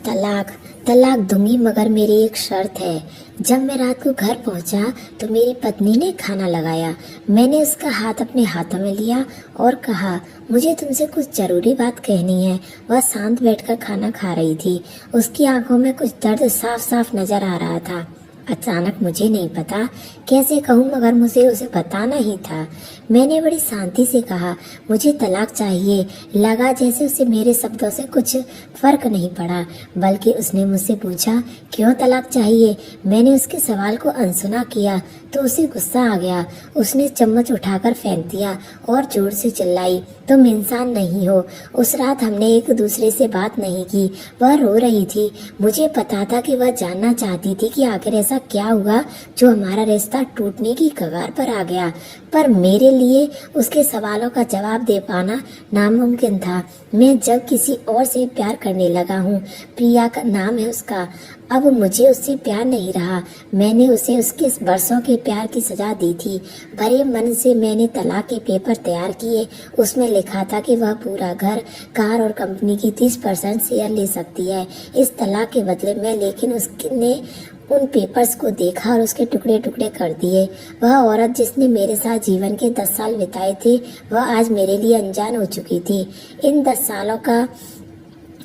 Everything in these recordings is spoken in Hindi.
तलाक तलाक दूंगी, मगर मेरी एक शर्त है। जब मैं रात को घर पहुंचा तो मेरी पत्नी ने खाना लगाया। मैंने उसका हाथ अपने हाथों में लिया और कहा, मुझे तुमसे कुछ जरूरी बात कहनी है। वह शांत बैठकर खाना खा रही थी। उसकी आंखों में कुछ दर्द साफ साफ नजर आ रहा था। अचानक मुझे नहीं पता कैसे कहूँ, मगर मुझे उसे बताना ही था। मैंने बड़ी शांति से कहा, मुझे तलाक चाहिए। लगा जैसे उसे मेरे शब्दों से कुछ फर्क नहीं पड़ा, बल्कि उसने मुझसे पूछा, क्यों तलाक चाहिए। मैंने उसके सवाल को अनसुना किया तो उसे गुस्सा आ गया। उसने चम्मच उठाकर फेंक दिया और जोर से चिल्लाई, तुम इंसान नहीं हो। उस रात हमने एक दूसरे से बात नहीं की। वह रो रही थी। मुझे पता था कि वह जानना चाहती थी कि आखिर ऐसा क्या हुआ जो हमारा रिश्ता टूटने की कगार पर आ गया। पर मेरे लिए उसके सवालों का जवाब दे पाना नामुमकिन था। मैं जब किसी और से प्यार करने लगा हूँ, प्रिया का नाम है उसका, अब मुझे उससे प्यार नहीं रहा। मैंने उसे उसके बरसों के प्यार की सजा दी थी। भरे मन से मैंने तलाक के पेपर तैयार किए। उसमें लिखा था कि वह पूरा घर, कार और कंपनी की 30% शेयर ले सकती है इस तलाक के बदले में। लेकिन उसने उन पेपर्स को देखा और उसके टुकड़े टुकड़े कर दिए। वह औरत जिसने मेरे साथ जीवन के 10 साल बिताए थे, वह आज मेरे लिए अनजान हो चुकी थी। इन 10 सालों का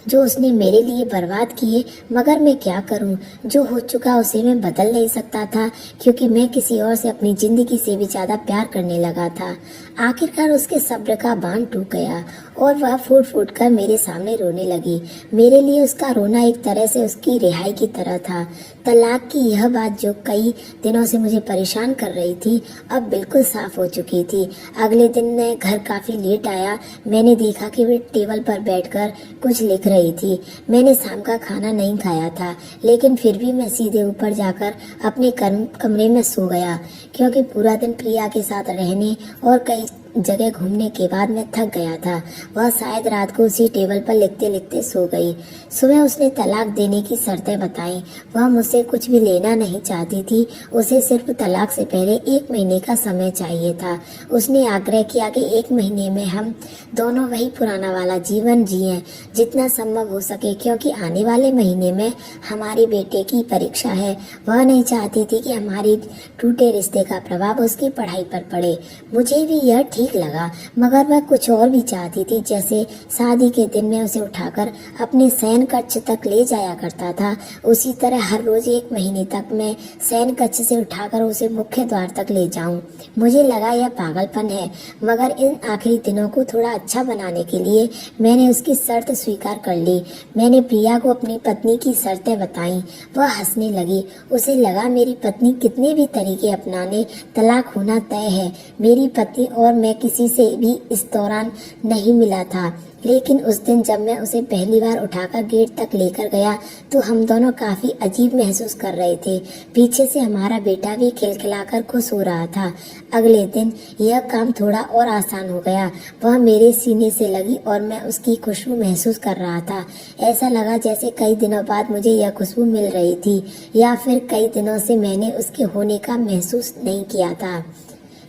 जो उसने मेरे लिए बर्बाद किए, मगर मैं क्या करूं। जो हो चुका उसे मैं बदल नहीं सकता था, क्योंकि मैं किसी और से अपनी जिंदगी से भी ज्यादा प्यार करने लगा था। आखिरकार उसके सब्र का बांध टूट गया और वह फूट फूट कर मेरे सामने रोने लगी। मेरे लिए उसका रोना एक तरह से उसकी रिहाई की तरह था। तलाक की यह बात जो कई दिनों से मुझे परेशान कर रही थी, अब बिल्कुल साफ हो चुकी थी। अगले दिन मैं घर काफी लेट आया। मैंने देखा कि वे टेबल पर बैठकर कुछ लिख रही थी। मैंने शाम का खाना नहीं खाया था, लेकिन फिर भी मैं सीधे ऊपर जाकर अपने कमरे में सो गया, क्योंकि पूरा दिन प्रिया के साथ रहने और कई जगह घूमने के बाद मैं थक गया था। वह शायद रात को उसी टेबल पर लिखते लिखते सो गई। सुबह उसने तलाक देने की शर्तें बताई। वह मुझसे कुछ भी लेना नहीं चाहती थी। उसे सिर्फ तलाक से पहले 1 महीने का समय चाहिए था। उसने आग्रह किया कि 1 महीने में हम दोनों वही पुराना वाला जीवन जिएं जितना संभव हो सके, क्योंकि आने वाले महीने में हमारे बेटे की परीक्षा है। वह नहीं चाहती थी कि हमारी टूटे रिश्ते का प्रभाव उसकी पढ़ाई पर पड़े। मुझे भी यह ठीक लगा, मगर वह कुछ और भी चाहती थी। जैसे शादी के दिन मैं उसे उठाकर अपने शयन कक्ष तक ले जाया करता था, उसी तरह हर रोज 1 महीने तक मैं शयन कक्ष से उठाकर उसे मुख्य द्वार तक ले जाऊं। मुझे लगा यह पागलपन है, मगर इन आखिरी दिनों को थोड़ा अच्छा बनाने के लिए मैंने उसकी शर्त स्वीकार कर ली। मैंने प्रिया को अपनी पत्नी की शर्तें बताई। वह हंसने लगी। उसे लगा मेरी पत्नी कितने भी तरीके अपनाने, तलाक होना तय है। मेरी पत्नी और मैं किसी से भी इस दौरान नहीं मिला था, लेकिन उस दिन जब मैं उसे पहली बार उठाकर गेट तक लेकर गया तो हम दोनों काफी अजीब महसूस कर रहे थे। पीछे से हमारा बेटा भी खिलखिलाकर खुश हो रहा था। अगले दिन यह काम थोड़ा और आसान हो गया। वह मेरे सीने से लगी और मैं उसकी खुशबू महसूस कर रहा था। ऐसा लगा जैसे कई दिनों बाद मुझे यह खुशबू मिल रही थी, या फिर कई दिनों से मैंने उसके होने का महसूस नहीं किया था।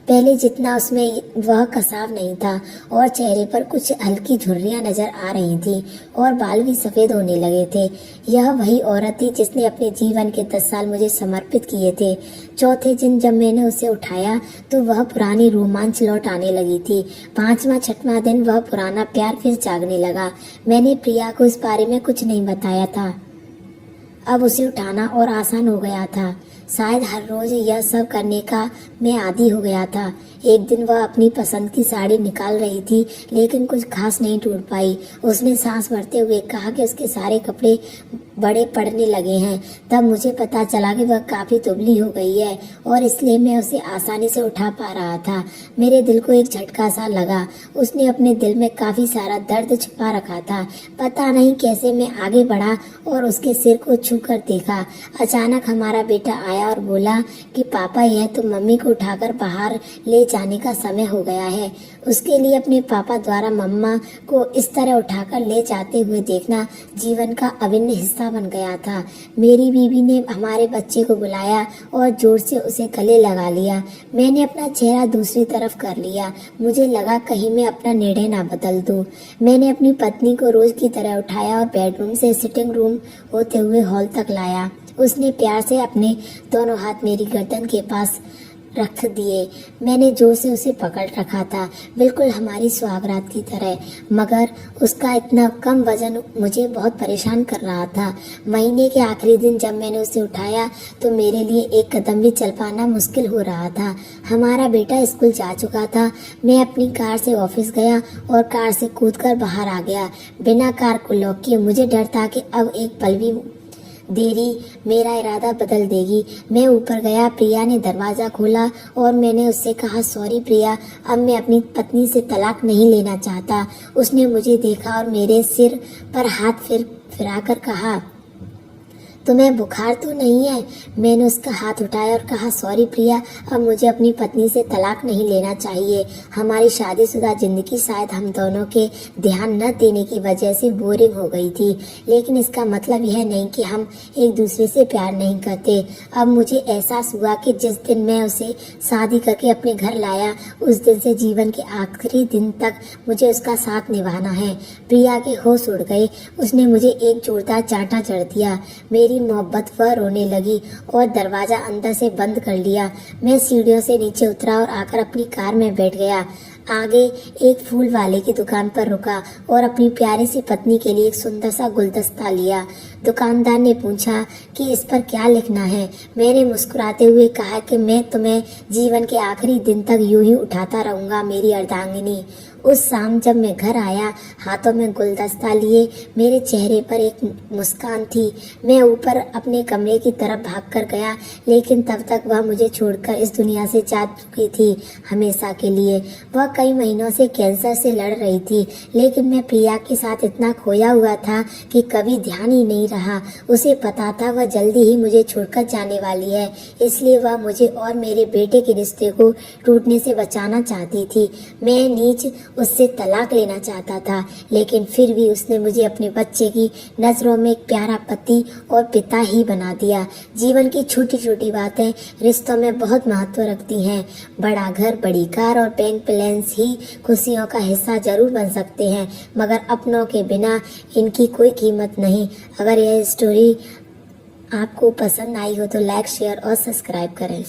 पहले जितना उसमें वह कसाव नहीं था और चेहरे पर कुछ हल्की झुर्रियां नजर आ रही थी और बाल भी सफेद होने लगे थे। यह वही औरत थी जिसने अपने जीवन के 10 साल मुझे समर्पित किए थे। चौथे दिन जब मैंने उसे उठाया तो वह पुरानी रोमांच लौट आने लगी थी। 5वां 6वां दिन वह पुराना प्यार फिर जागने लगा। मैंने प्रिया को इस बारे में कुछ नहीं बताया था। अब उसे उठाना और आसान हो गया था। शायद हर रोज यह सब करने का मैं आदी हो गया था। एक दिन वह अपनी पसंद की साड़ी निकाल रही थी, लेकिन कुछ खास नहीं ढूंढ पाई। उसने सांस भरते हुए कहा कि उसके सारे कपड़े बड़े पड़ने लगे हैं। तब मुझे पता चला कि वह काफी दुबली हो गई है और इसलिए मैं उसे आसानी से उठा पा रहा था। मेरे दिल को एक झटका सा लगा। उसने अपने दिल में काफी सारा दर्द छुपा रखा था। पता नहीं कैसे मैं आगे बढ़ा और उसके सिर को छू कर देखा। अचानक हमारा बेटा आया और बोला कि पापा, यह तो मम्मी को उठाकर बाहर ले जाने का समय हो गया है। उसके लिए अपने पापा द्वारा मम्मा को इस तरह उठाकर ले जाते हुए देखना जीवन का अभिन्न हिस्सा बन गया था। मेरी बीवी ने हमारे बच्चे को बुलाया और जोर से उसे गले लगा लिया। मैंने अपना चेहरा दूसरी तरफ कर लिया। मुझे लगा कहीं मैं अपना निर्णय ना बदल दूं। मैंने अपनी पत्नी को रोज की तरह उठाया और बेडरूम से सिटिंग रूम होते हुए हॉल तक लाया। उसने प्यार से अपने दोनों हाथ मेरी गर्दन के पास रख दिए। मैंने जोर से उसे पकड़ रखा था, बिल्कुल हमारी सुहागरात की तरह, मगर उसका इतना कम वजन मुझे बहुत परेशान कर रहा था। महीने के आखिरी दिन जब मैंने उसे उठाया तो मेरे लिए एक कदम भी चल पाना मुश्किल हो रहा था। हमारा बेटा स्कूल जा चुका था। मैं अपनी कार से ऑफिस गया और कार से कूदकर बाहर आ गया। बिना कार को लॉक किए मुझे डर था कि अब एक पल भी देरी मेरा इरादा बदल देगी। मैं ऊपर गया। प्रिया ने दरवाज़ा खोला और मैंने उससे कहा, सॉरी प्रिया, अब मैं अपनी पत्नी से तलाक नहीं लेना चाहता। उसने मुझे देखा और मेरे सिर पर हाथ फिराकर कहा, तुम्हें बुखार तो नहीं है? मैंने उसका हाथ उठाया और कहा, सॉरी प्रिया, अब मुझे अपनी पत्नी से तलाक नहीं लेना चाहिए। हमारी शादीशुदा जिंदगी शायद हम दोनों के ध्यान न देने की वजह से बोरिंग हो गई थी, लेकिन इसका मतलब यह नहीं कि हम एक दूसरे से प्यार नहीं करते। अब मुझे एहसास हुआ कि जिस दिन मैं उसे शादी करके अपने घर लाया, उस दिन से जीवन के आखिरी दिन तक मुझे उसका साथ निभाना है। प्रिया के होश उड़ गए। उसने मुझे एक जोरदार चांटा जड़ दिया। मेरी मोहब्बत पर रोने लगी और दरवाजा अंदर से बंद कर लिया। मैं सीढ़ियों से नीचे उतरा और आकर अपनी कार में बैठ गया। आगे एक फूल वाले की दुकान पर रुका और अपनी प्यारी सी पत्नी के लिए एक सुंदर सा गुलदस्ता लिया। दुकानदार ने पूछा कि इस पर क्या लिखना है। मैंने मुस्कुराते हुए कहा कि मैं तुम्हें जीवन के आखिरी दिन तक यूं ही उठाता रहूंगा मेरी अर्धांगिनी। उस शाम जब मैं घर आया, हाथों में गुलदस्ता लिए, मेरे चेहरे पर एक मुस्कान थी। मैं ऊपर अपने कमरे की तरफ भागकर गया, लेकिन तब तक वह मुझे छोड़कर इस दुनिया से जा चुकी थी हमेशा के लिए। वह कई महीनों से कैंसर से लड़ रही थी, लेकिन मैं प्रिया के साथ इतना खोया हुआ था कि कभी ध्यान ही नहीं रहा। उसे पता था वह जल्दी ही मुझे छोड़कर जाने वाली है, इसलिए वह मुझे और मेरे बेटे के रिश्ते को टूटने से बचाना चाहती थी। मैं नीच उससे तलाक लेना चाहता था, लेकिन फिर भी उसने मुझे अपने बच्चे की नजरों में एक प्यारा पति और पिता ही बना दिया। जीवन की छोटी छोटी बातें रिश्तों में बहुत महत्व रखती हैं। बड़ा घर, बड़ी कार और बैंक बैलेंस ही खुशियों का हिस्सा जरूर बन सकते हैं, मगर अपनों के बिना इनकी कोई कीमत नहीं। अगर यह स्टोरी आपको पसंद आई हो तो लाइक, शेयर और सब्सक्राइब करें।